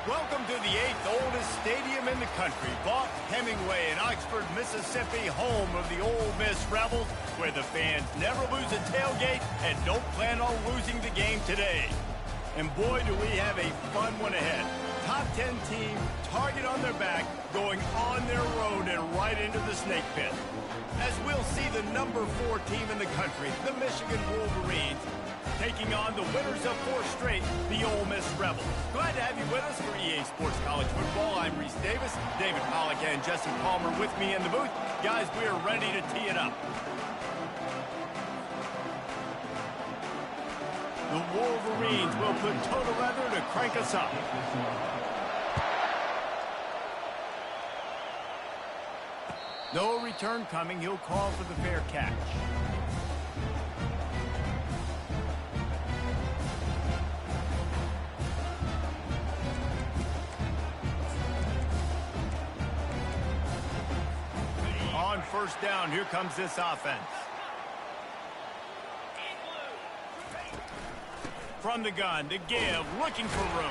Welcome to the 8th oldest stadium in the country, Vaught Hemingway in Oxford, Mississippi, home of the Ole Miss Rebels, where the fans never lose a tailgate and don't plan on losing the game today. And boy, do we have a fun one ahead. Top 10 team, target on their back, going on their road and right into the snake pit. As we'll see the number 4 team in the country, the Michigan Wolverines, taking on the winners of 4 straight, the Ole Miss Rebels. Glad to have you with us for EA Sports College Football. I'm Reese Davis, David Pollack and Jesse Palmer with me in the booth. Guys, we are ready to tee it up. The Wolverines will put toe to leather to crank us up. No return coming. He'll call for the fair catch. On first down, here comes this offense. From the gun to give, looking for room.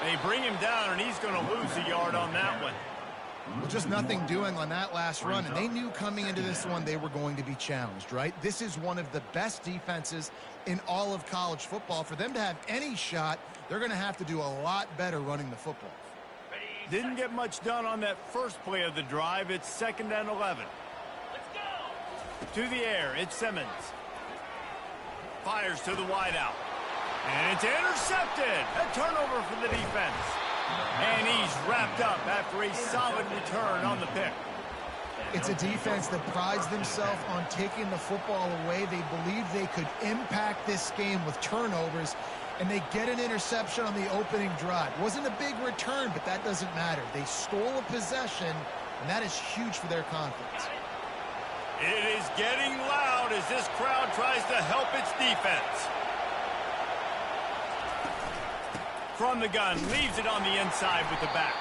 They bring him down, and he's going to lose a yard on that one. Well, just nothing doing on that last run, and they knew coming into this one they were going to be challenged, right? This is one of the best defenses in all of college football. For them to have any shot, they're going to have to do a lot better running the football. Didn't get much done on that first play of the drive. It's 2nd and 11. Let's go. To the air, it's Simmons. Fires to the wideout. And it's intercepted. A turnover for the defense. And he's wrapped up after a solid return on the pick. It's a defense that prides themselves on taking the football away. They believe they could impact this game with turnovers, and they get an interception on the opening drive. Wasn't a big return, but that doesn't matter. They stole a possession, and that is huge for their confidence. It is getting loud as this crowd tries to help its defense. From the gun, leaves it on the inside with the back.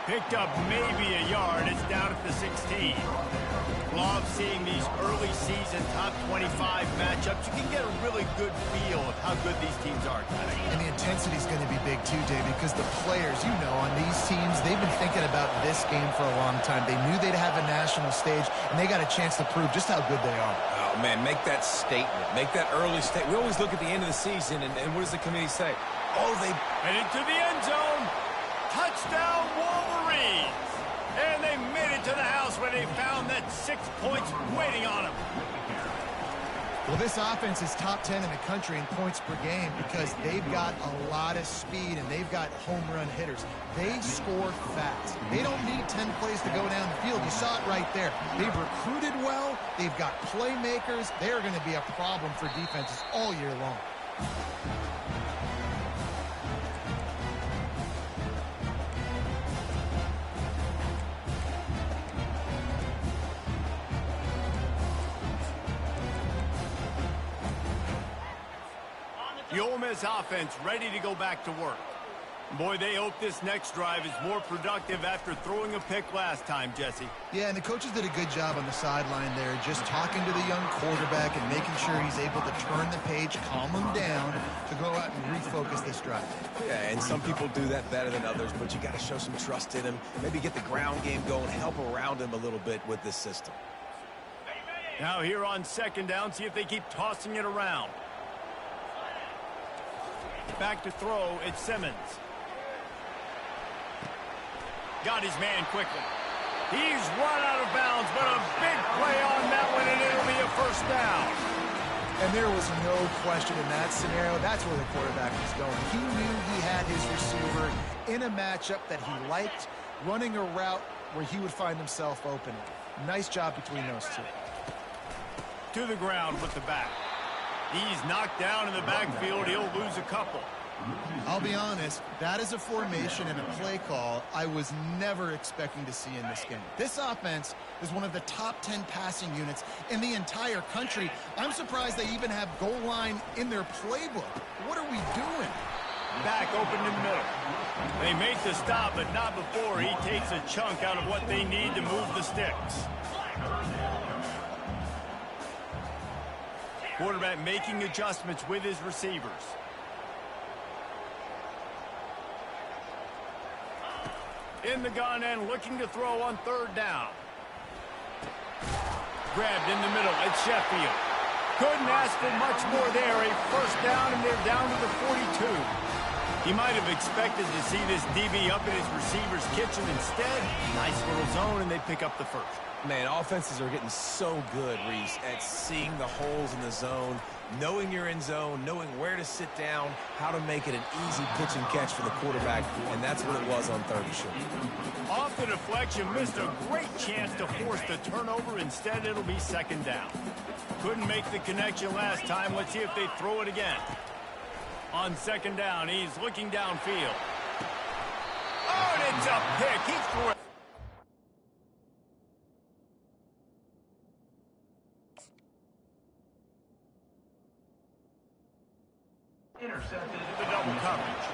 Picked up maybe a yard. It's down at the 16. Love seeing these early season top 25 matchups. You can get a really good feel of how good these teams are tonight. And the intensity is going to be big too, David, because the players, you know, on these teams, they've been thinking about this game for a long time. They knew they'd have a national stage, and they got a chance to prove just how good they are. Oh, man, make that statement. Make that early statement. We always look at the end of the season, and what does the committee say? Oh, they headed to the end zone. Touchdown, Wolverines. And they made it to the house where they found that 6 points waiting on them. Well, this offense is top 10 in the country in points per game because they've got a lot of speed and they've got home run hitters. They score fast. They don't need 10 plays to go down the field. You saw it right there. They've recruited well. They've got playmakers. They're going to be a problem for defenses all year long. The Ole Miss offense ready to go back to work. Boy, they hope this next drive is more productive after throwing a pick last time, Jesse. Yeah, and the coaches did a good job on the sideline there, just talking to the young quarterback and making sure he's able to turn the page, calm him down to go out and refocus this drive. Yeah, and some people do that better than others, but you got to show some trust in him. Maybe get the ground game going, help around him a little bit with this system. Now here on 2nd down, see if they keep tossing it around. Back to throw, it's Simmons. Got his man quickly. He's run out of bounds, but a big play on that one, and it'll be a first down. And there was no question in that scenario. That's where the quarterback was going. He knew he had his receiver in a matchup that he liked, running a route where he would find himself open. Nice job between those two. To the ground with the back. He's knocked down in the backfield. He'll lose a couple. I'll be honest, that is a formation and a play call I was never expecting to see in this game. This offense is one of the top 10 passing units in the entire country. I'm surprised they even have goal line in their playbook. What are we doing? Back open in the middle. They make the stop, but not before he takes a chunk out of what they need to move the sticks. Quarterback making adjustments with his receivers. In the gun and looking to throw on third down. Grabbed in the middle. It's Sheffield. Couldn't ask for much more there. A first down, and they're down to the 42. He might have expected to see this DB up in his receiver's kitchen. Instead, nice little zone, and they pick up the first. Man, offenses are getting so good, Reese, at seeing the holes in the zone, knowing you're in zone, knowing where to sit down, how to make it an easy pitch and catch for the quarterback, and that's what it was on third and short. Off the deflection, missed a great chance to force the turnover. Instead, it'll be second down. Couldn't make the connection last time. Let's see if they throw it again. On second down, he's looking downfield. Oh, and it's a pick. He threw it. Intercepted the double coverage.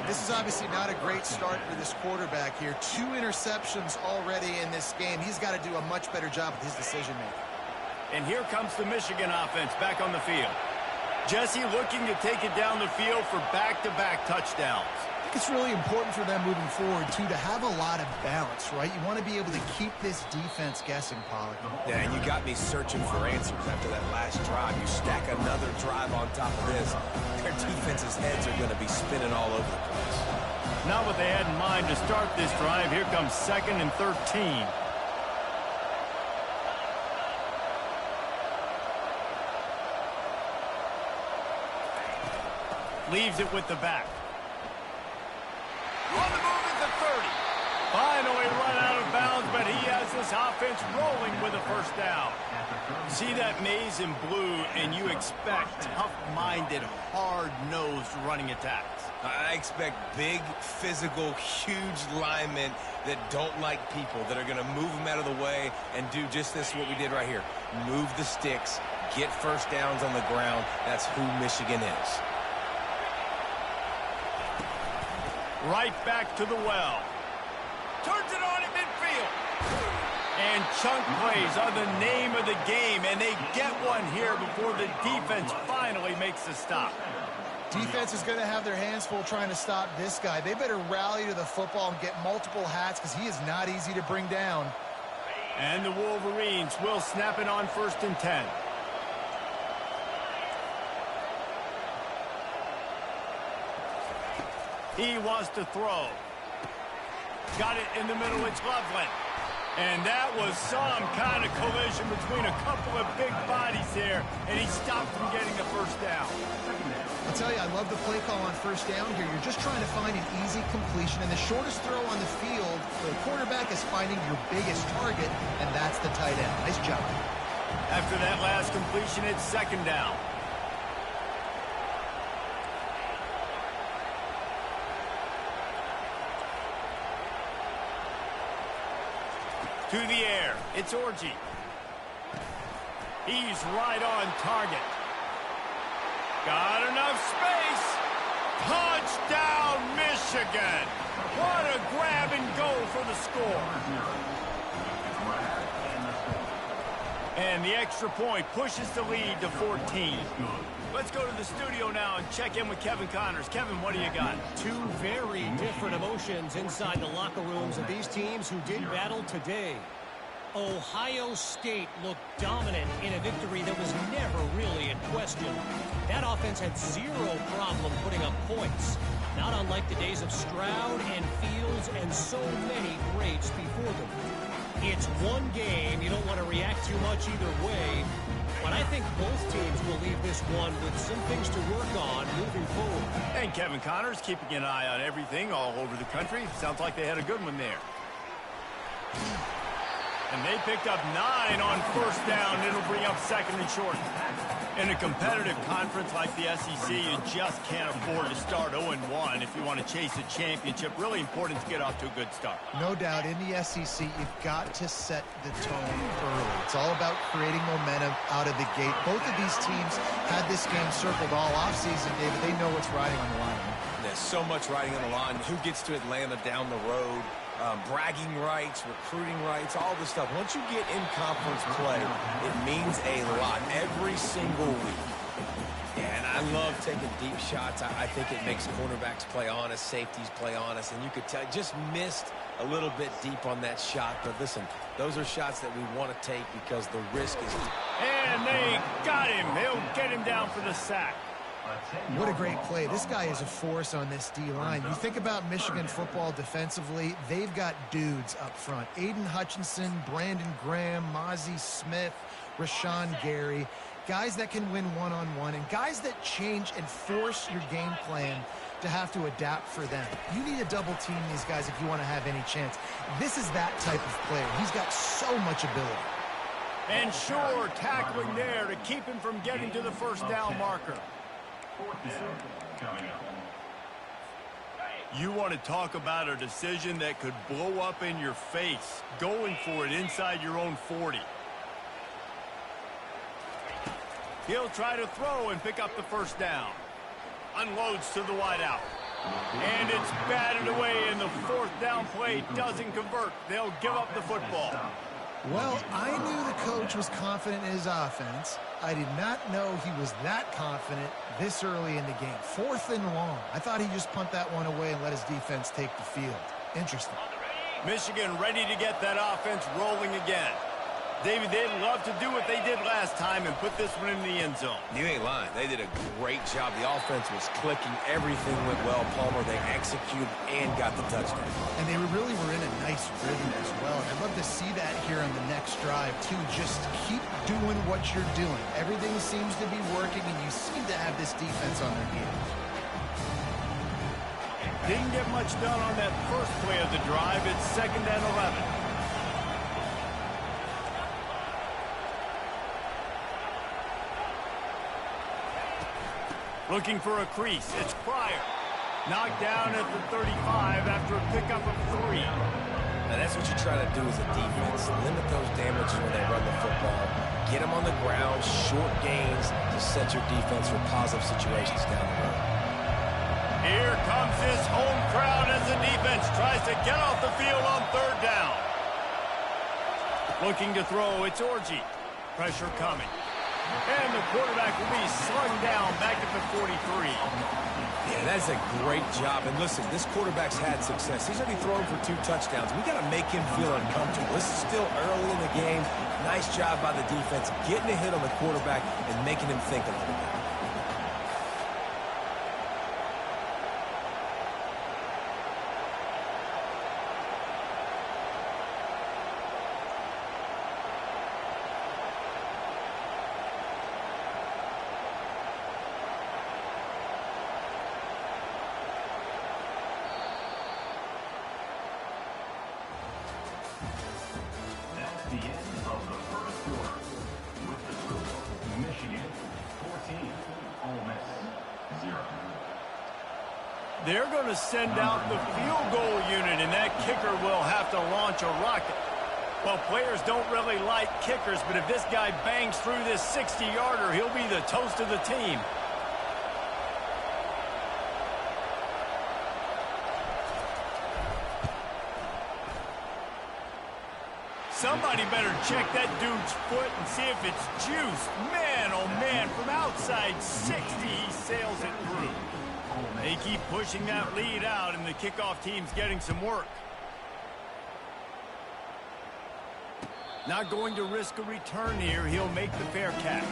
This is obviously not a great start for this quarterback here. 2 interceptions already in this game. He's got to do a much better job with his decision-making. And here comes the Michigan offense back on the field. Jesse looking to take it down the field for back-to-back touchdowns. I think it's really important for them moving forward, too, to have a lot of balance, right? You want to be able to keep this defense guessing, Pollard. Yeah, and you got me searching for answers after that last drive. You stack another drive on top of this. Their defense's heads are going to be spinning all over the place. Not what they had in mind to start this drive. Here comes 2nd and 13. Leaves it with the back. On the move at the 30. Finally run out of bounds, but he has this offense rolling with a first down. See that maze in blue, and you expect tough-minded, hard-nosed running attacks. I expect big, physical, huge linemen that don't like people, that are going to move them out of the way and do just this, what we did right here. Move the sticks, get first downs on the ground. That's who Michigan is. Right back to the well. Turns it on in midfield. And chunk plays are the name of the game, and they get one here before the defense finally makes the stop. Defense is going to have their hands full trying to stop this guy. They better rally to the football and get multiple hats because he is not easy to bring down. And the Wolverines will snap it on 1st and 10. He wants to throw. Got it in the middle. It's Loveland. And that was some kind of collision between a couple of big bodies there, and he stopped from getting the first down. I'll tell you, I love the play call on first down here. You're just trying to find an easy completion, and the shortest throw on the field for the quarterback is finding your biggest target, and that's the tight end. Nice job. After that last completion, it's second down. To the air. It's Orji. He's right on target. Got enough space. Touchdown, Michigan. What a grab and go for the score. And the extra point pushes the lead to 14. Let's go to the studio now and check in with Kevin Connors. Kevin, what do you got? 2 very different emotions inside the locker rooms of these teams who did battle today. Ohio State looked dominant in a victory that was never really in question. That offense had 0 problem putting up points, not unlike the days of Stroud and Fields and so many greats before them. It's one game. You don't want to react too much either way. But I think both teams will leave this one with some things to work on moving forward. And Kevin Connors keeping an eye on everything all over the country. Sounds like they had a good one there. And they picked up 9 on first down. It'll bring up 2nd and short. In a competitive conference like the SEC, you just can't afford to start 0-1 if you want to chase a championship. Really important to get off to a good start. No doubt, in the SEC, you've got to set the tone early. It's all about creating momentum out of the gate. Both of these teams had this game circled all offseason, David. They know what's riding on the line. There's so much riding on the line. Who gets to Atlanta down the road? Bragging rights, recruiting rights, all this stuff. Once you get in conference play, it means a lot every single week. And I love taking deep shots. I think it makes cornerbacks play honest, safeties play honest, and you could tell just missed a little bit deep on that shot. But listen, those are shots that we want to take because the risk is... And they got him. They'll get him down for the sack. What a great play. This guy is a force on this D-line. You think about Michigan football defensively, they've got dudes up front. Aiden Hutchinson, Brandon Graham, Mozzie Smith, Rashawn Gary. Guys that can win one-on-one and guys that change and force your game plan to have to adapt for them. You need to double team these guys if you want to have any chance. This is that type of player. He's got so much ability. And sure, tackling there to keep him from getting to the first down marker. You want to talk about a decision that could blow up in your face, going for it inside your own 40. He'll try to throw and pick up the first down. Unloads to the wideout. And it's batted away, and the fourth down play doesn't convert. They'll give up the football. Well, I knew the coach was confident in his offense. I did not know he was that confident this early in the game. 4th and long. I thought he'd just punt that one away and let his defense take the field. Interesting. Michigan ready to get that offense rolling again. David, they'd love to do what they did last time and put this one in the end zone. You ain't lying. They did a great job. The offense was clicking. Everything went well, Palmer. They executed and got the touchdown. And they really were in a nice rhythm as well. I'd love to see that here on the next drive, too. Just keep doing what you're doing. Everything seems to be working, and you seem to have this defense on their heels. Didn't get much done on that first play of the drive. It's 2nd and 11. Looking for a crease. It's Pryor. Knocked down at the 35 after a pickup of 3. Now that's what you try to do as a defense. Limit those damages when they run the football. Get them on the ground, short gains to set your defense for positive situations down the road. Here comes this home crowd as the defense tries to get off the field on 3rd down. Looking to throw, it's Orji. Pressure coming. And the quarterback will be slung down back at the 43. Yeah, that's a great job. And listen, this quarterback's had success. He's already thrown for 2 touchdowns. We got to make him feel uncomfortable. This is still early in the game. Nice job by the defense, getting a hit on the quarterback and making him think a little bit. The end of the first quarter with the score, Michigan 14, Ole Miss 0. They're going to send out the field goal unit, and that kicker will have to launch a rocket. Well, players don't really like kickers, but if this guy bangs through this 60-yarder, he'll be the toast of the team. Somebody better check that dude's foot and see if it's juice. Man, oh man, from outside 60, he sails it through. They keep pushing that lead out, and the kickoff team's getting some work. Not going to risk a return here. He'll make the fair catch.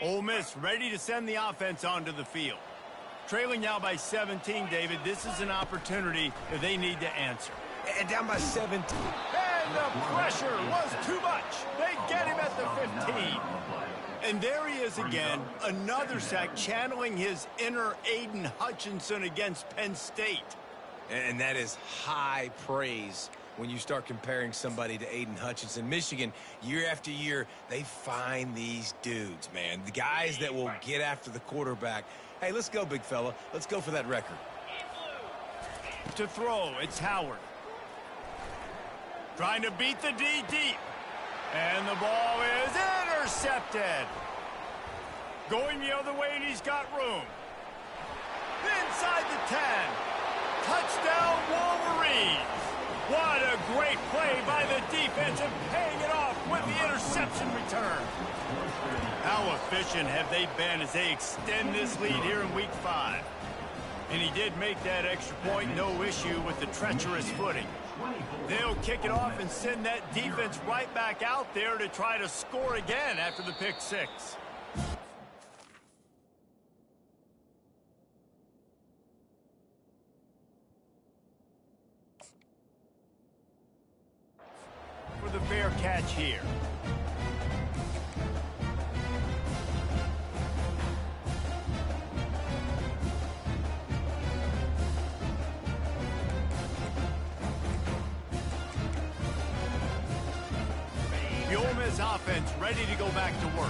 Ole Miss ready to send the offense onto the field. Trailing now by 17, David. This is an opportunity that they need to answer. And down by 17. And the pressure was too much. They get him at the 15. And there he is again, another sack, channeling his inner Aiden Hutchinson against Penn State. And that is high praise when you start comparing somebody to Aiden Hutchinson. Michigan, year after year, they find these dudes, man. The guys that will get after the quarterback. Hey, let's go, big fella. Let's go for that record. To throw, it's Howard. Trying to beat the D deep. And the ball is intercepted. Going the other way, and he's got room. Inside the 10. Touchdown, Wolverines. What a great play by the defense and paying it off with the interception return. How efficient have they been as they extend this lead here in Week 5? And he did make that extra point, no issue with the treacherous footing. They'll kick it off and send that defense right back out there to try to score again after the pick 6. For the fair catch here. The Ole Miss offense ready to go back to work.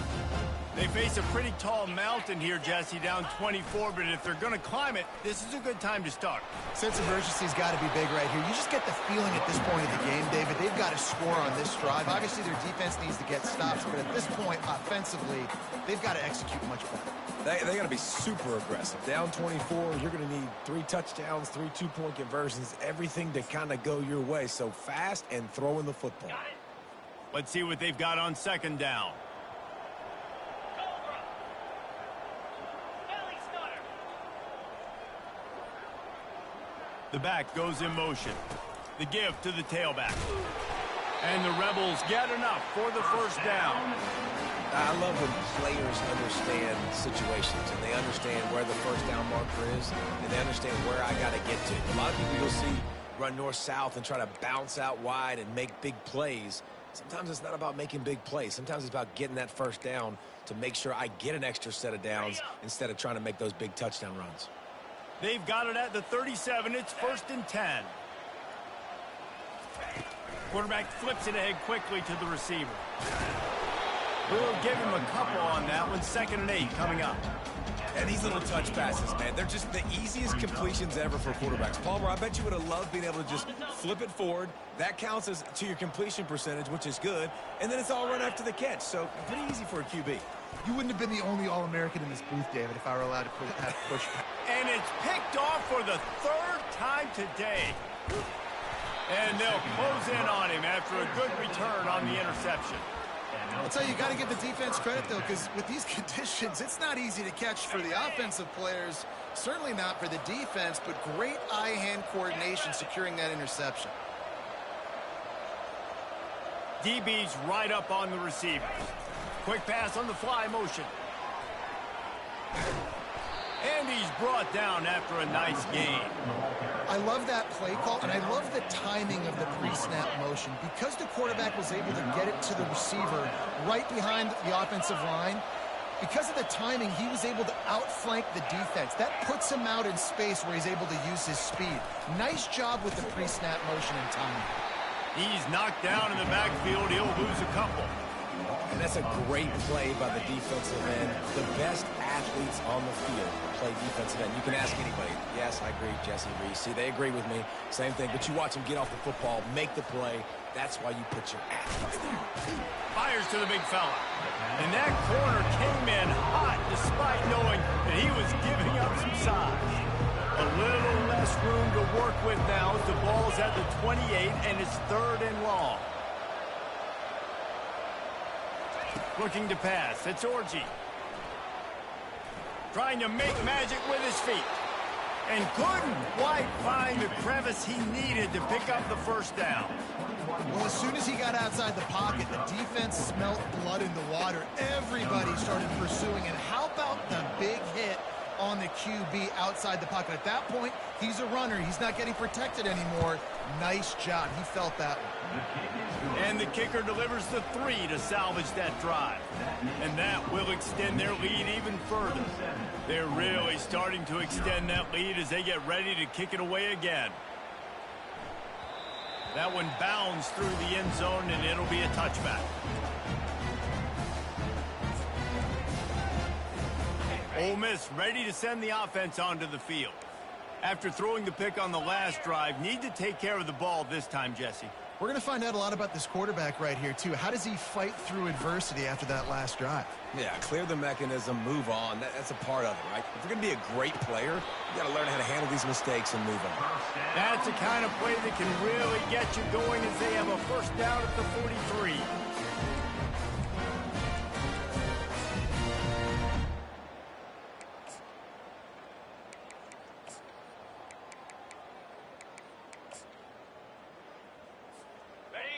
They face a pretty tall mountain here, Jesse, down 24, but if they're going to climb it, this is a good time to start. Sense of urgency's got to be big right here. You just get the feeling at this point of the game, David, they've got to score on this drive. Obviously, their defense needs to get stops, but at this point, offensively, they've got to execute much better. They got to be super aggressive. Down 24, you're going to need 3 touchdowns, 3 two-point conversions, everything to kind of go your way. So fast and throwing the football. Let's see what they've got on second down. The back goes in motion. The give to the tailback. And the Rebels get enough for the first down. I love when players understand situations and they understand where the first down marker is and they understand where I got to get to. A lot of people you'll see run north-south and try to bounce out wide and make big plays. Sometimes it's not about making big plays. Sometimes it's about getting that first down to make sure I get an extra set of downs instead of trying to make those big touchdown runs. They've got it at the 37. It's 1st and 10. Quarterback flips it ahead quickly to the receiver. We'll give him a couple on that one. 2nd and 8 coming up. And these little touch passes, man, they're just the easiest completions ever for quarterbacks. Palmer, I bet you would have loved being able to just flip it forward. That counts as to your completion percentage, which is good. And then it's all run after the catch. So pretty easy for a QB. You wouldn't have been the only All-American in this booth, David, if I were allowed to push back. And it's picked off for the 3rd time today. And they'll close in on him after a good return on the interception. I'll tell you, you got to give the defense credit, though, because with these conditions, it's not easy to catch for the offensive players. Certainly not for the defense, but great eye-hand coordination securing that interception. DB's right up on the receivers. Quick pass on the fly motion. And he's brought down after a nice gain. I love that play call, and I love the timing of the pre-snap motion. Because the quarterback was able to get it to the receiver right behind the offensive line, because of the timing, he was able to outflank the defense. That puts him out in space where he's able to use his speed. Nice job with the pre-snap motion and timing. He's knocked down in the backfield. He'll lose a couple. And that's a great play by the defensive end. The best athletes on the field play defensive end. You can ask anybody. Yes, I agree, Jesse Reese. See, they agree with me. Same thing. But you watch them get off the football, make the play. That's why you put your athletes there. Fires to the big fella. And that corner came in hot despite knowing that he was giving up some size. A little less room to work with now as the ball's at the 28 and it's 3rd and long. Looking to pass. It's Orji. Trying to make magic with his feet. And couldn't quite find the crevice he needed to pick up the first down. Well, as soon as he got outside the pocket, the defense smelled blood in the water. Everybody started pursuing. And how about the big hit on the QB outside the pocket? At that point, he's a runner. He's not getting protected anymore. Nice job. He felt that one. And the kicker delivers the 3 to salvage that drive. And that will extend their lead even further. They're really starting to extend that lead as they get ready to kick it away again. That one bounds through the end zone, and it'll be a touchback. Ole Miss ready to send the offense onto the field. After throwing the pick on the last drive, need to take care of the ball this time, Jesse. We're going to find out a lot about this quarterback right here, too. How does he fight through adversity after that last drive? Yeah, clear the mechanism, move on. That's a part of it, right? If you're going to be a great player, you got to learn how to handle these mistakes and move on. That's the kind of play that can really get you going as they have a first down at the 43.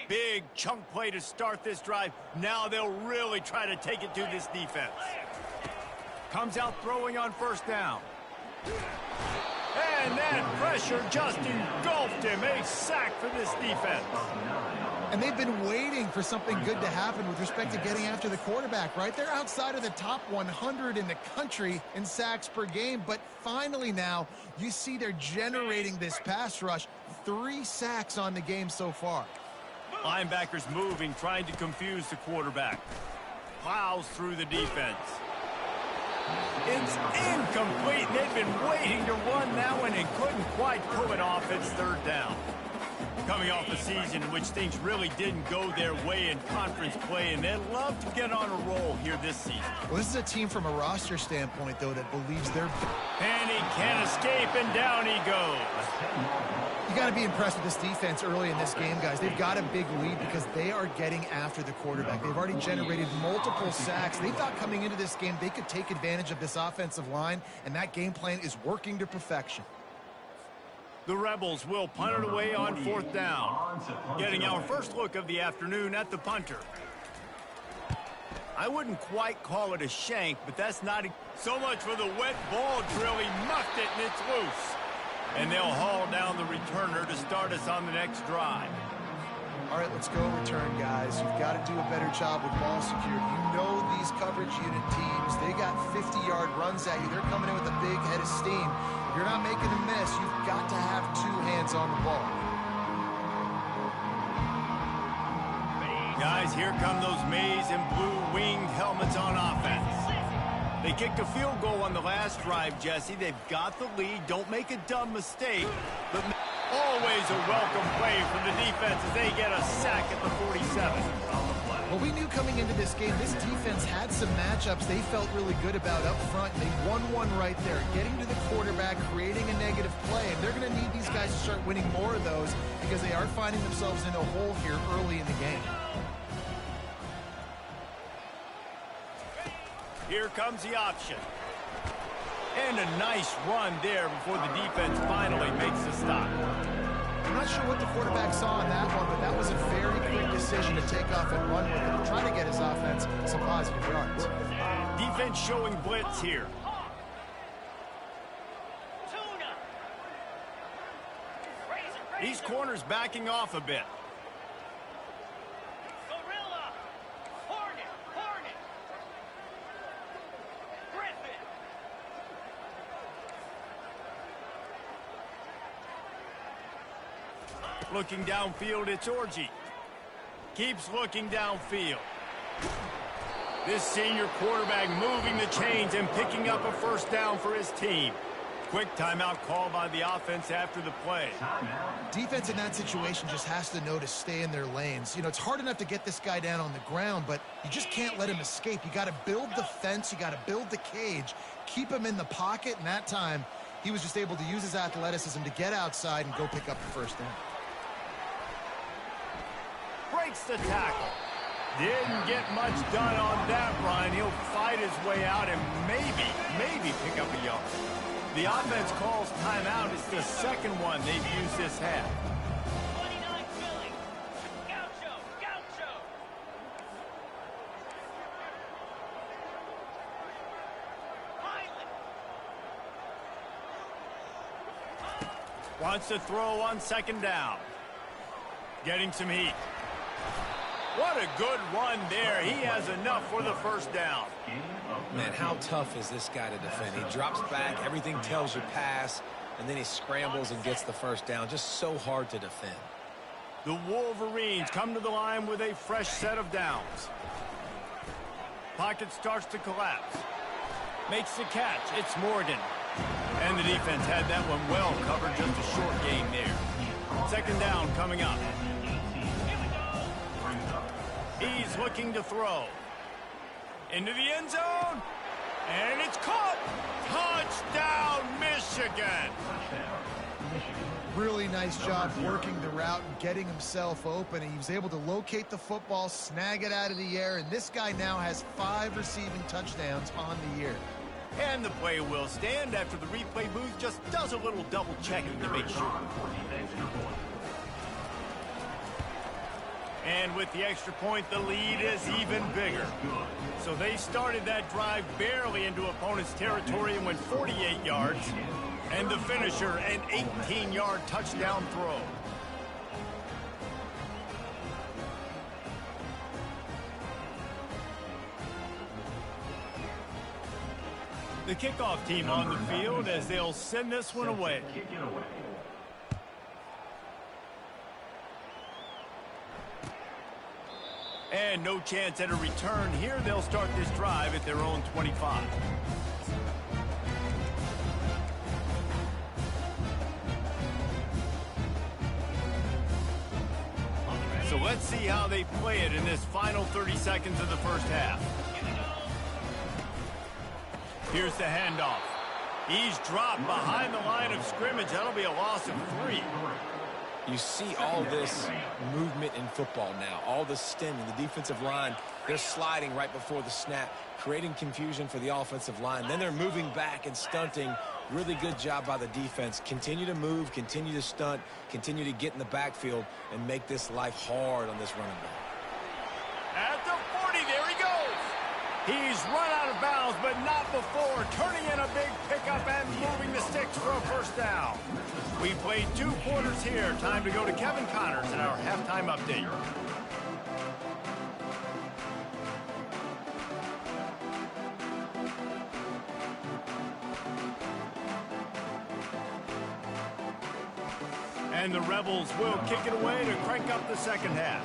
Big chunk play to start this drive. Now they'll really try to take it to this defense. Comes out throwing on first down. And that pressure just engulfed him. A sack for this defense. And they've been waiting for something good to happen with respect to getting after the quarterback, right? They're outside of the top 100 in the country in sacks per game, but finally now you see they're generating this pass rush. 3 sacks on the game so far. Linebackers moving, trying to confuse the quarterback. Plows through the defense. It's incomplete. They've been waiting to run that one and couldn't quite pull it off. It's third down. Coming off a season in which things really didn't go their way in conference play, and they'd love to get on a roll here this season. Well, this is a team from a roster standpoint, though, that believes they're... And he can't escape, and down he goes. You got to be impressed with this defense early in this game, guys. They've got a big lead because they are getting after the quarterback. They've already generated multiple sacks. They thought coming into this game they could take advantage of this offensive line, and that game plan is working to perfection. The Rebels will punt it away on fourth down. Getting our first look of the afternoon at the punter. I wouldn't quite call it a shank, but that's not so much for the wet ball drill. He muffed it, and it's loose. And they'll haul down the returner to start us on the next drive. All right, let's go return, guys. You've got to do a better job with ball security. You know these coverage unit teams, they got 50-yard runs at you. They're coming in with a big head of steam. If you're not making a miss, you've got to have 2 hands on the ball. Guys, here come those maize and blue winged helmets on offense. They kicked a field goal on the last drive, Jesse. They've got the lead. Don't make a dumb mistake. But always a welcome play from the defense as they get a sack at the 47. Well, we knew coming into this game, this defense had some matchups they felt really good about up front. They won one right there, getting to the quarterback, creating a negative play. And they're going to need these guys to start winning more of those because they are finding themselves in a hole here early in the game. Here comes the option. And a nice run there before the defense finally makes the stop. I'm not sure what the quarterback saw on that one, but that was a very quick decision to take off and run with it, try to get his offense some positive yards. Defense showing blitz here. These corners backing off a bit. Looking downfield, it's Orji. Keeps looking downfield. This senior quarterback moving the chains and picking up a first down for his team. Quick timeout call by the offense after the play. Defense in that situation just has to know to stay in their lanes. You know, it's hard enough to get this guy down on the ground, but you just can't let him escape. You got to build the fence. You got to build the cage. Keep him in the pocket, and that time he was just able to use his athleticism to get outside and go pick up the first down. Breaks the tackle. Didn't get much done on that run. He'll fight his way out and maybe pick up a yard. The offense calls timeout. It's the second one they've used this half. 29 Philly. Gaucho. Wants to throw on second down. Getting some heat. What a good run there. He has enough for the first down. Man, how tough is this guy to defend? He drops back, everything tells you pass, and then he scrambles and gets the first down. Just so hard to defend. The Wolverines come to the line with a fresh set of downs. Pocket starts to collapse. Makes the catch. It's Morgan. And the defense had that one well covered. Just a short game there. Second down coming up. He's looking to throw. Into the end zone. And it's caught. Touchdown, Michigan. Really nice job working the route and getting himself open. He was able to locate the football, snag it out of the air, and this guy now has 5 receiving touchdowns on the year. And the play will stand after the replay booth just does a little double checking to make sure. And with the extra point, the lead is even bigger. So they started that drive barely into opponent's territory and went 48 yards. And the finisher, an 18-yard touchdown throw. The kickoff team on the field as they'll send this one away. And no chance at a return here. They'll start this drive at their own 25. So let's see how they play it in this final 30 seconds of the first half. Here's the handoff. He's dropped behind the line of scrimmage. That'll be a loss of 3. You see all this movement in football now, all the stemming, the defensive line, they're sliding right before the snap, creating confusion for the offensive line. Then they're moving back and stunting. Really good job by the defense. Continue to move, continue to stunt, continue to get in the backfield and make this life hard on this running back. At the 40, there he goes. He's run out of bounds, but not before turning in a big pickup and moving the sticks for a first down. We played 2 quarters here. Time to go to Kevin Connors in our halftime update. And the Rebels will kick it away to crank up the second half.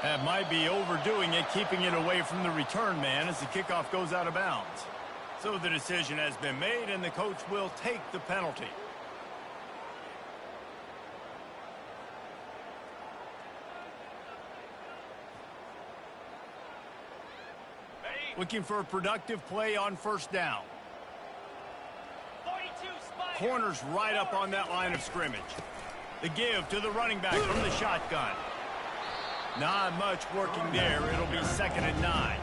That might be overdoing it, keeping it away from the return man as the kickoff goes out of bounds. So the decision has been made, and the coach will take the penalty. Looking for a productive play on first down. Corners right up on that line of scrimmage. The give to the running back from the shotgun. Not much working there. It'll be 2nd and 9.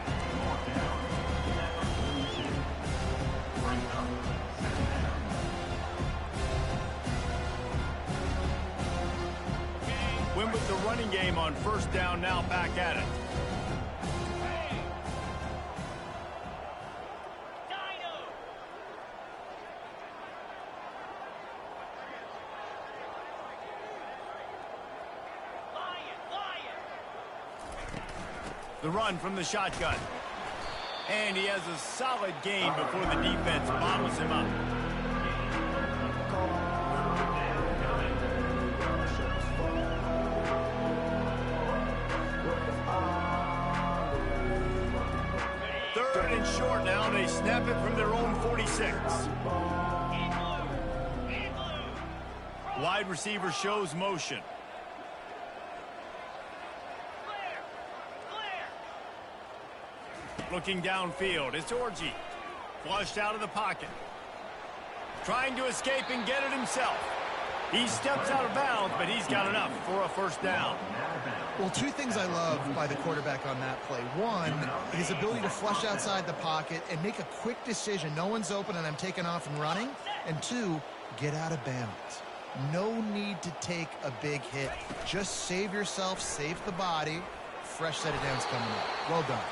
Win with the running game on first down, now back at it. The run from the shotgun. And he has a solid gain before the defense bottles him up. Third and short now. They snap it from their own 46. Wide receiver shows motion. Looking downfield, it's Orji. Flushed out of the pocket. Trying to escape and get it himself. He steps out of bounds, but he's got enough for a first down. Well, 2 things I love by the quarterback on that play. 1, his ability to flush outside the pocket and make a quick decision. No one's open and I'm taking off and running. And 2, get out of bounds. No need to take a big hit. Just save yourself, save the body. Fresh set of downs coming up. Well done.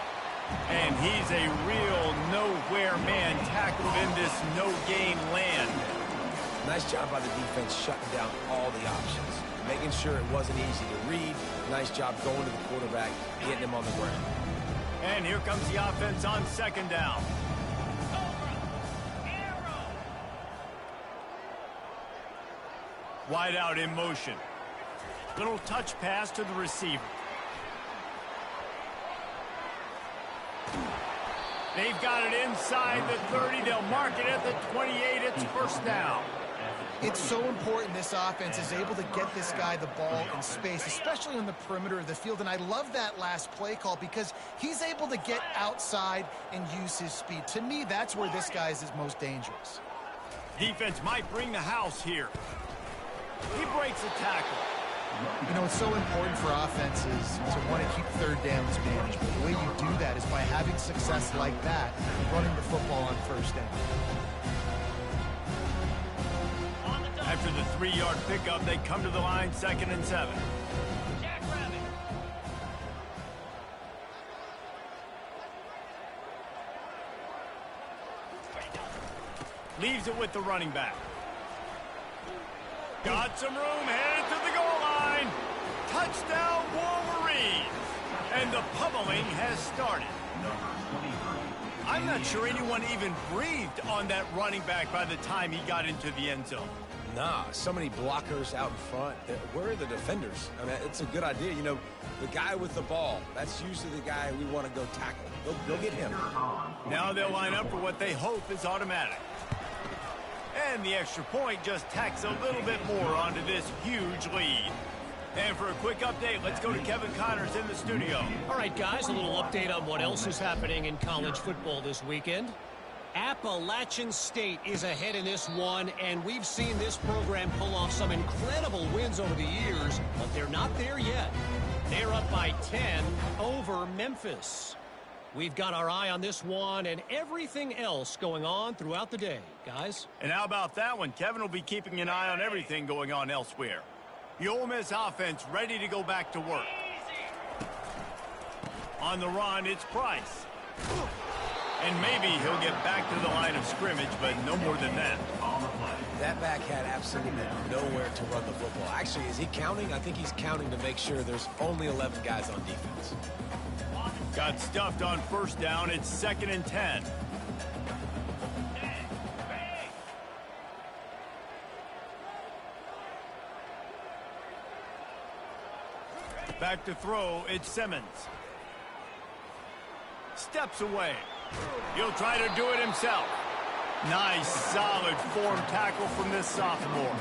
And he's a real nowhere man tackled in this no-gain land. Nice job by the defense shutting down all the options, making sure it wasn't easy to read. Nice job going to the quarterback, getting him on the ground. And here comes the offense on 2nd down. Wide out in motion. Little touch pass to the receiver. They've got it inside the 30. They'll mark it at the 28. It's first down. It's so important this offense is able to get this guy the ball in space, especially on the perimeter of the field. And I love that last play call because he's able to get outside and use his speed. To me, that's where this guy is his most dangerous. Defense might bring the house here. He breaks a tackle. You know, it's so important for offenses to want to keep third downs managed. But the way you do that is by having success like that, running the football on first down. After the 3-yard pickup, they come to the line, 2nd and 7. Jackrabbit. Leaves it with the running back. Got some room, headed to the goal line. Touchdown, Wolverines. And the pummeling has started. I'm not sure anyone even breathed on that running back by the time he got into the end zone. Nah, so many blockers out in front. Where are the defenders? I mean, it's a good idea. You know, the guy with the ball, that's usually the guy we want to go tackle. Go get him. Now they'll line up for what they hope is automatic. And the extra point just tacks a little bit more onto this huge lead. And for a quick update, let's go to Kevin Connors in the studio. All right, guys, a little update on what else is happening in college football this weekend. Appalachian State is ahead in this one, and we've seen this program pull off some incredible wins over the years, but they're not there yet. They're up by 10 over Memphis. We've got our eye on this one and everything else going on throughout the day, guys. And how about that one? Kevin will be keeping an eye on everything going on elsewhere. The Ole Miss offense ready to go back to work. On the run, it's Price. And maybe he'll get back to the line of scrimmage, but no more than that. That back had absolutely nowhere to run the football. Actually, is he counting? I think he's counting to make sure there's only 11 guys on defense. Got stuffed on first down. It's 2nd and 10. Back to throw. It's Simmons. Steps away. He'll try to do it himself. Nice, solid form tackle from this sophomore.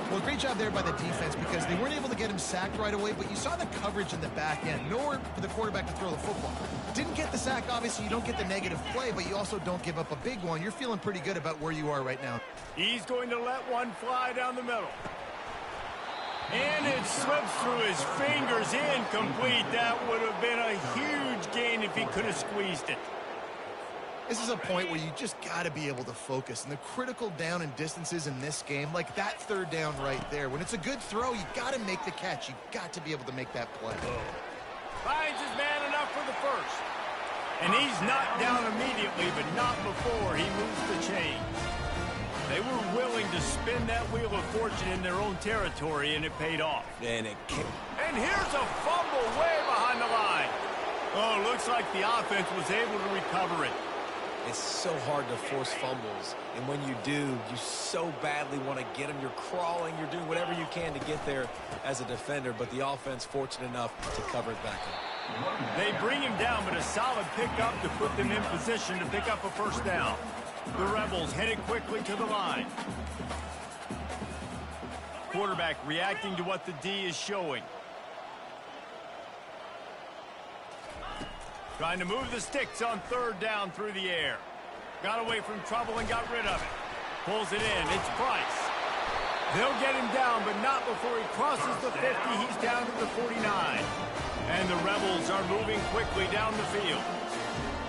Well, great job there by the defense because they weren't able to get him sacked right away, but you saw the coverage in the back end. Nowhere for the quarterback to throw the football. Didn't get the sack, obviously. You don't get the negative play, but you also don't give up a big one. You're feeling pretty good about where you are right now. He's going to let one fly down the middle. And it slips through his fingers, incomplete. That would have been a huge gain if he could have squeezed it. This is a point where you just got to be able to focus. And the critical down and distances in this game, like that third down right there, when it's a good throw, you got to make the catch. You got to be able to make that play. Finds his man enough for the first. And he's knocked down immediately, but not before he moves the chains. They were willing to spin that wheel of fortune in their own territory, and it paid off. And it kicked. And here's a fumble way behind the line. Oh, looks like the offense was able to recover it. It's so hard to force fumbles, and when you do, you so badly want to get them. You're crawling, you're doing whatever you can to get there as a defender, but the offense fortunate enough to cover it back up. They bring him down, but a solid pickup to put them in position to pick up a first down. The Rebels headed quickly to the line. Quarterback reacting to what the D is showing. Trying to move the sticks on third down through the air. Got away from trouble and got rid of it. Pulls it in. It's Price. They'll get him down, but not before he crosses the 50. He's down to the 49. And the Rebels are moving quickly down the field.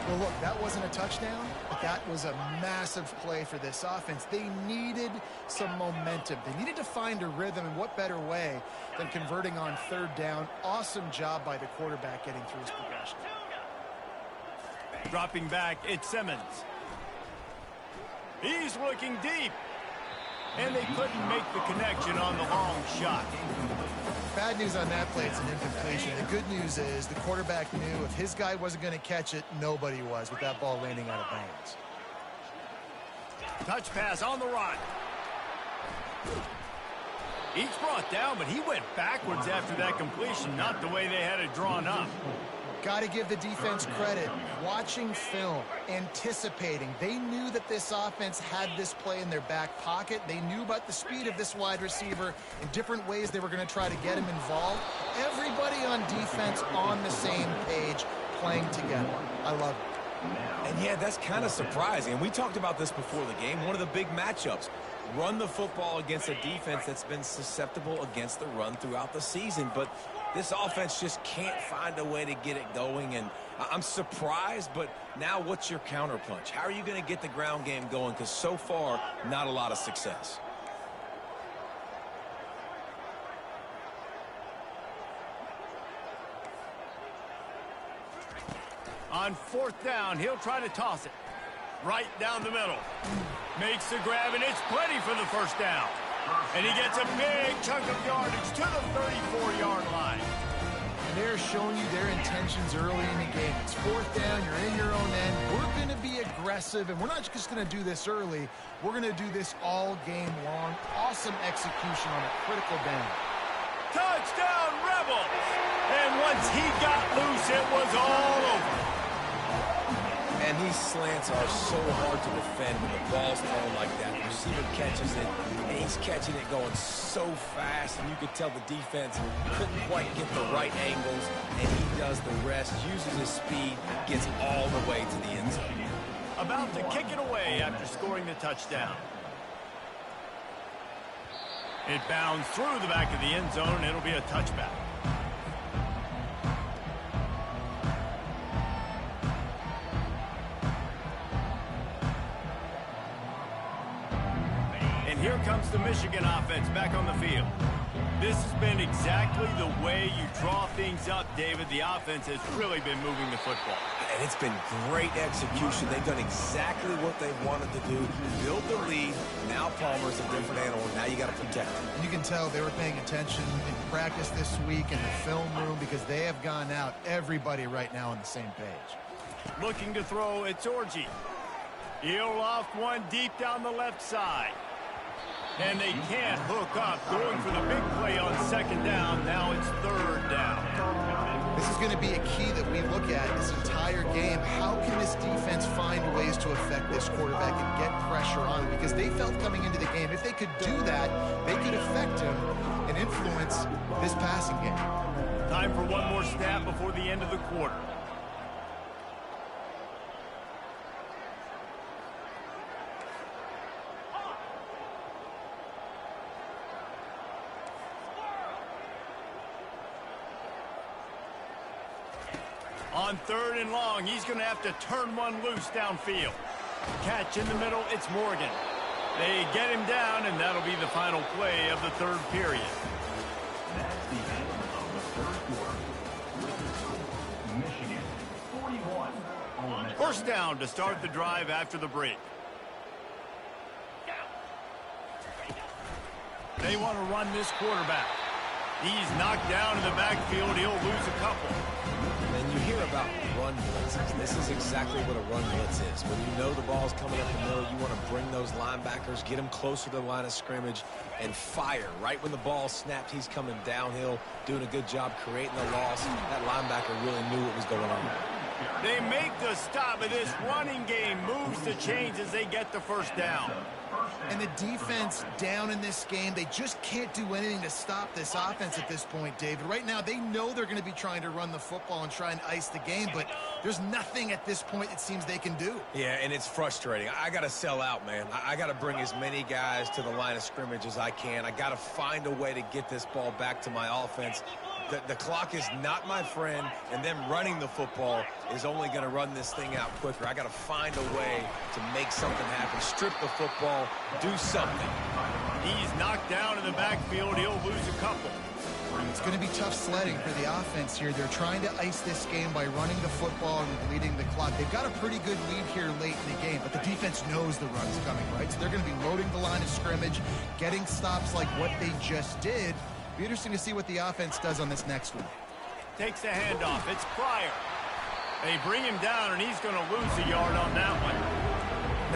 Well, look, that wasn't a touchdown, but that was a massive play for this offense. They needed some momentum. They needed to find a rhythm, and what better way than converting on third down. Awesome job by the quarterback getting through his progression. Dropping back, it's Simmons. He's looking deep. And they couldn't make the connection on the long shot. Bad news on that play, it's an incompletion. The good news is the quarterback knew if his guy wasn't going to catch it, nobody was with that ball landing out of bounds. Touch pass on the run. He's brought down, but he went backwards after that completion, not the way they had it drawn up. Got to give the defense credit. Watching film, anticipating. They knew that this offense had this play in their back pocket. They knew about the speed of this wide receiver and different ways they were going to try to get him involved. Everybody on defense on the same page, playing together. I love it. And yeah, that's kind of surprising. And we talked about this before the game. One of the big matchups. Run the football against a defense that's been susceptible against the run throughout the season. But this offense just can't find a way to get it going. And I'm surprised, but now what's your counterpunch? How are you going to get the ground game going? Because so far, not a lot of success. On 4th down, he'll try to toss it. Right down the middle. Makes the grab, and it's plenty for the first down. And he gets a big chunk of yardage to the 34-yard line. And they're showing you their intentions early in the game. It's 4th down, you're in your own end. We're going to be aggressive, and we're not just going to do this early. We're going to do this all game long. Awesome execution on a critical down. Touchdown, Rebels! And once he got loose, it was all over. And these slants are so hard to defend when the ball's thrown like that. The receiver catches it, and he's catching it going so fast, and you could tell the defense couldn't quite get the right angles, and he does the rest, uses his speed, gets all the way to the end zone. About to kick it away after scoring the touchdown. It bounds through the back of the end zone, and it'll be a touchback. Here comes the Michigan offense back on the field. This has been exactly the way you draw things up, David. The offense has really been moving the football. And it's been great execution. They've done exactly what they wanted to do. Build the lead. Now Palmer's a different animal. Now you got to protect him. You can tell they were paying attention in practice this week in the film room because they have gone out, everybody right now on the same page. Looking to throw, it's Orji. He'll loft one deep down the left side. And they can't hook up, going for the big play on 2nd down. Now it's 3rd down. This is going to be a key that we look at this entire game. How can this defense find ways to affect this quarterback and get pressure on him? Because they felt coming into the game, if they could do that, they could affect him and influence this passing game. Time for one more snap before the end of the quarter. On 3rd and long, he's going to have to turn one loose downfield. Catch in the middle, it's Morgan. They get him down, and that'll be the final play of the 3rd period. That's the end of the 3rd quarter. With the score, Michigan 41. Ole Miss. 1st down to start the drive after the break. They want to run this quarterback. He's knocked down in the backfield. He'll lose a couple. And you hear about run blitzes. This is exactly what a run blitz is. When you know the ball's coming up the middle, you want to bring those linebackers, get them closer to the line of scrimmage, and fire. Right when the ball snapped, he's coming downhill, doing a good job creating the loss. That linebacker really knew what was going on. They make the stop, but this running game moves the chains as they get the 1st down. And the defense down in this game, they just can't do anything to stop this offense at this point, David. Right now, they know they're going to be trying to run the football and try and ice the game, but there's nothing at this point it seems they can do. Yeah, and it's frustrating. I got to sell out, man. I got to bring as many guys to the line of scrimmage as I can. I got to find a way to get this ball back to my offense. The clock is not my friend, and them running the football is only going to run this thing out quicker. I got to find a way to make something happen. Strip the football, do something. He's knocked down in the backfield. He'll lose a couple. It's going to be tough sledding for the offense here. They're trying to ice this game by running the football and bleeding the clock. They've got a pretty good lead here late in the game, but the defense knows the run's coming, right? So they're going to be loading the line of scrimmage, getting stops like what they just did. Be interesting to see what the offense does on this next one. Takes the handoff. It's Pryor. They bring him down, and he's going to lose a yard on that one.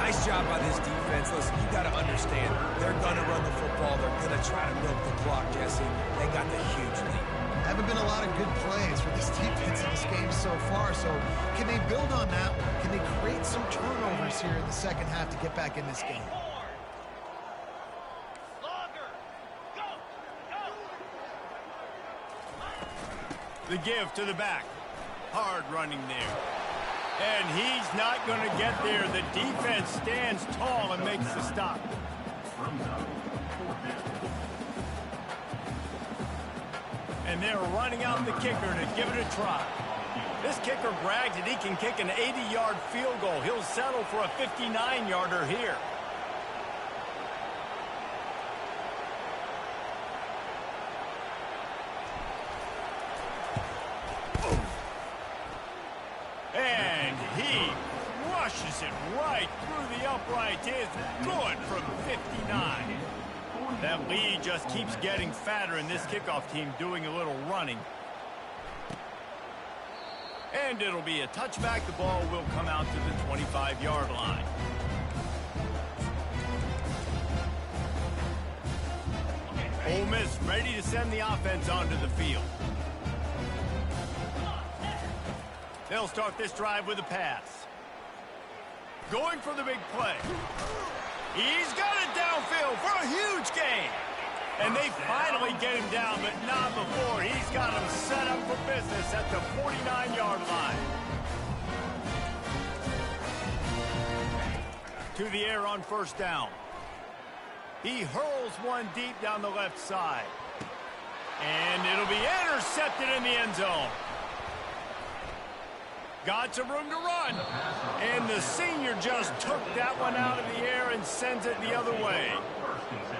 Nice job by this defense. Listen, you got to understand, they're going to run the football. They're going to try to milk the clock, Jesse. They got the huge lead. haven't been a lot of good plays for this defense in this game so far, so can they build on that one? Can they create some turnovers here in the second half to get back in this game? The give to the back. Hard running there. And he's not going to get there. The defense stands tall and makes the stop. And they're running out the kicker to give it a try. This kicker brags that he can kick an 80-yard field goal. He'll settle for a 59-yarder here. And he rushes it right through the uprights. It's good from 59. That lead just keeps getting fatter, and this kickoff team doing a little running. And it'll be a touchback. The ball will come out to the 25-yard line. Ole Miss ready to send the offense onto the field. They'll start this drive with a pass. Going for the big play. He's got it downfield for a huge gain. And they finally get him down, but not before. He's got him set up for business at the 49-yard line. To the air on first down. He hurls one deep down the left side. And it'll be intercepted in the end zone. Got some room to run. And the senior just took that one out of the air and sends it the other way.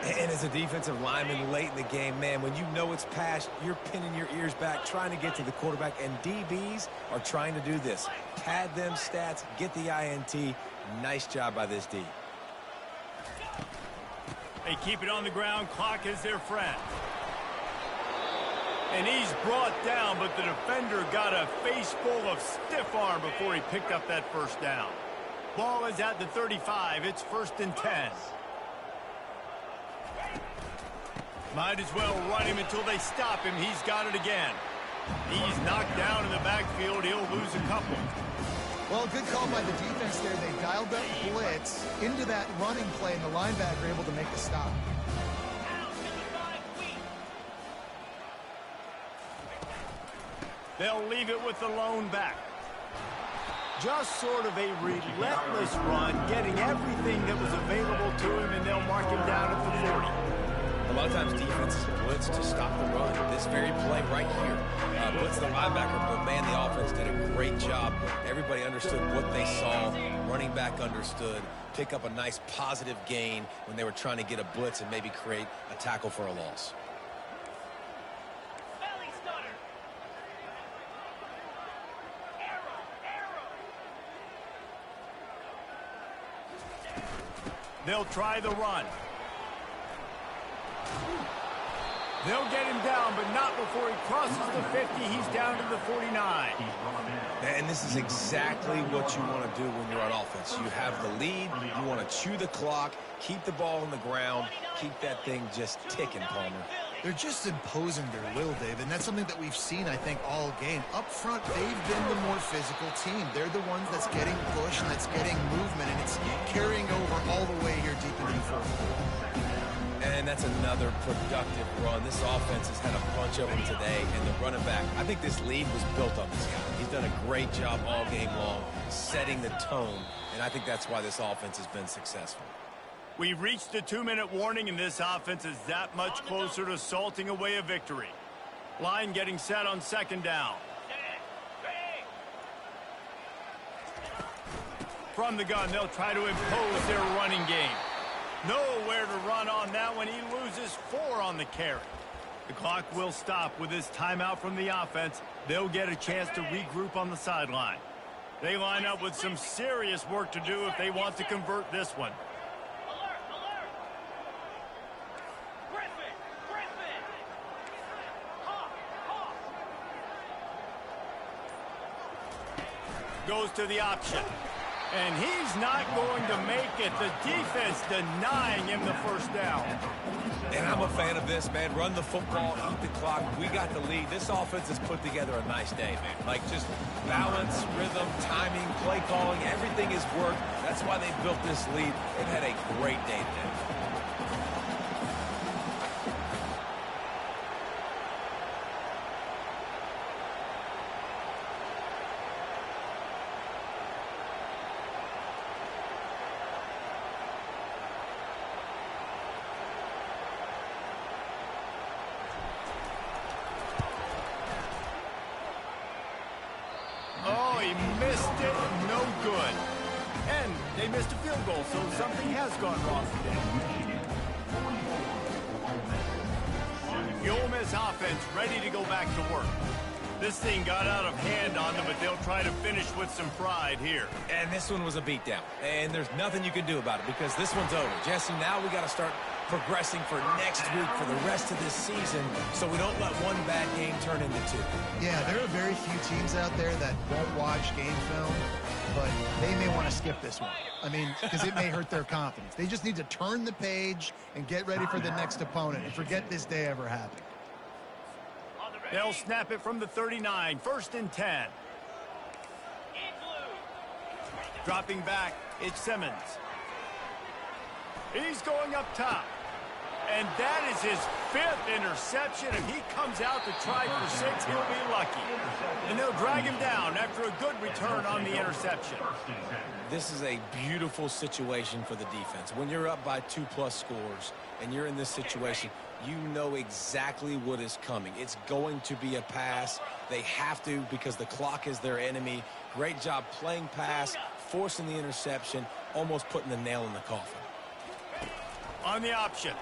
And as a defensive lineman late in the game, man, when you know it's past, you're pinning your ears back, trying to get to the quarterback, and DBs are trying to do this. Pad them stats, get the INT. Nice job by this D. They keep it on the ground. Clock is their friend. And he's brought down, but the defender got a face full of stiff arm before he picked up that first down. Ball is at the 35. It's 1st and 10. Might as well run him until they stop him. He's got it again. He's knocked down in the backfield. He'll lose a couple. Well, good call by the defense there. They dialed up blitz into that running play, and the linebacker able to make the stop. They'll leave it with the lone back. Just sort of a relentless run, getting everything that was available to him, and they'll mark him down at the 40. A lot of times defenses blitz to stop the run. This very play right here, blitz the linebacker, but man, the offense did a great job. Everybody understood what they saw. Running back understood. Pick up a nice positive gain when they were trying to get a blitz and maybe create a tackle for a loss. They'll try the run. They'll get him down, but not before he crosses the 50. He's down to the 49. And this is exactly what you want to do when you're on offense. You have the lead. You want to chew the clock, keep the ball on the ground, keep that thing just ticking, Palmer. They're just imposing their will, Dave, and that's something that we've seen, I think, all game. Up front, they've been the more physical team. They're the ones that's getting pushed and that's getting movement, and it's carrying over all the way here deep into the fourth quarter. And that's another productive run. This offense has had a bunch of them today, and the running back, I think this lead was built on this guy. He's done a great job all game long, setting the tone, and I think that's why this offense has been successful. We've reached the 2-minute warning, and this offense is that much closer to salting away a victory. Line getting set on second down. From the gun, they'll try to impose their running game. Nowhere to run on that one. He loses 4 on the carry. The clock will stop with this timeout from the offense. They'll get a chance to regroup on the sideline. They line up with some serious work to do if they want to convert this one. Goes to the option. And he's not going to make it. The defense denying him the first down. And I'm a fan of this, man. Run the football, eat the clock. We got the lead. This offense has put together a nice day, man. Like, just balance, rhythm, timing, play calling, everything has worked. That's why they built this lead. They've had a great day today. Oh, he missed it. No good. And they missed a field goal, so something has gone wrong today. The Ole Miss offense ready to go back to work. This thing got out of hand on them, but they'll try to finish with some pride here. And this one was a beatdown. And there's nothing you can do about it because this one's over. Jesse, now we got to start progressing for next week for the rest of this season so we don't let one bad game turn into two. Yeah, there are very few teams out there that won't watch game film, but they may want to skip this one. I mean, because it may hurt their confidence. They just need to turn the page and get ready for the next opponent and forget this day ever happened. They'll snap it from the 39, 1st and 10. Dropping back, it's Simmons. He's going up top. And that is his 5th interception, and he comes out to try for 6. He'll be lucky. And they'll drag him down after a good return on the interception. This is a beautiful situation for the defense. When you're up by 2+ scores and you're in this situation, you know exactly what is coming. It's going to be a pass. They have to because the clock is their enemy. Great job playing pass, forcing the interception, almost putting the nail in the coffin. On the option.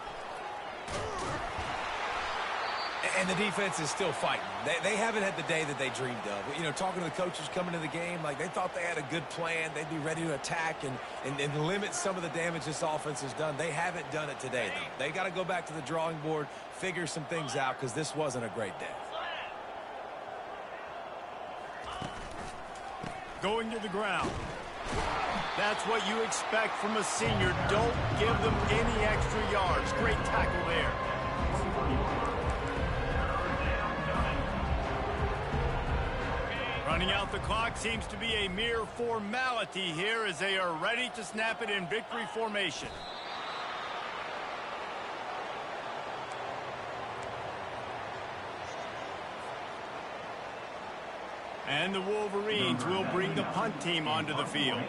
And the defense is still fighting. They haven't had the day that they dreamed of. You know, talking to the coaches coming to the game, like they thought they had a good plan. They'd be ready to attack and limit some of the damage this offense has done. They haven't done it today, though. They got to go back to the drawing board, figure some things out, because this wasn't a great day. Going to the ground. That's what you expect from a senior. Don't give them any extra yards. Great tackle there. Running out the clock seems to be a mere formality here as they are ready to snap it in victory formation. And the Wolverines will bring the punt team onto the field.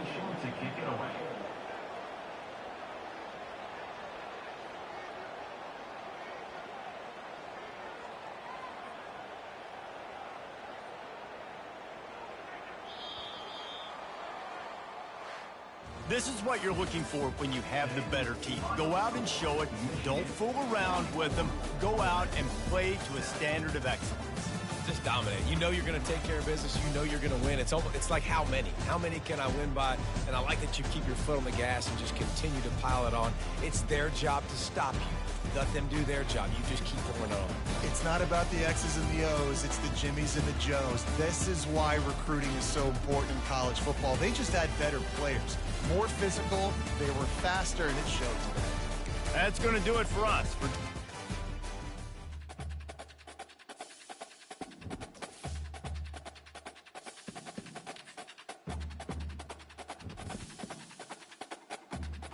This is what you're looking for when you have the better team. Go out and show it. Don't fool around with them. Go out and play to a standard of excellence. Just dominate. You know you're going to take care of business. You know you're going to win. It's like how many? How many can I win by? And I like that you keep your foot on the gas and just continue to pile it on. It's their job to stop you. Let them do their job. You just keep going on. It's not about the X's and the O's. It's the Jimmies and the Joes. This is why recruiting is so important in college football. They just had better players. More physical. They were faster, and it shows. That's going to do it for us.